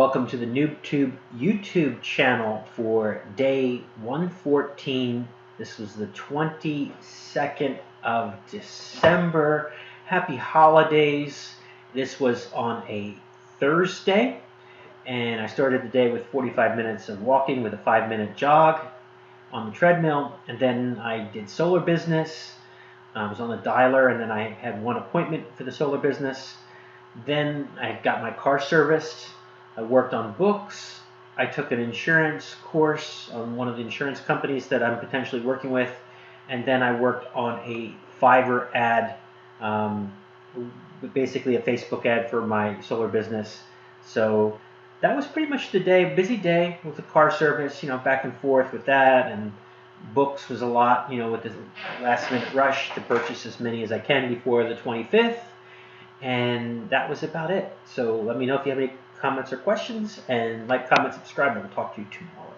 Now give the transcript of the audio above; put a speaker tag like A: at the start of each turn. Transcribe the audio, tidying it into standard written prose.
A: Welcome to the NoobTube YouTube channel for day 114. This was the 22nd of December. Happy holidays. This was on a Thursday, and I started the day with 45 minutes of walking with a 5-minute jog on the treadmill, and then I did solar business. I was on the dialer, and then I had one appointment for the solar business. Then I got my car serviced. I worked on books. I took an insurance course on one of the insurance companies that I'm potentially working with. And then I worked on a Fiverr ad, basically a Facebook ad for my solar business. So that was pretty much the day, busy day with the car service, back and forth with that. And books was a lot, with the last minute rush to purchase as many as I can before the 25th. And that was about it. So let me know if you have any comments or questions, and like, comment, subscribe, and we'll talk to you tomorrow.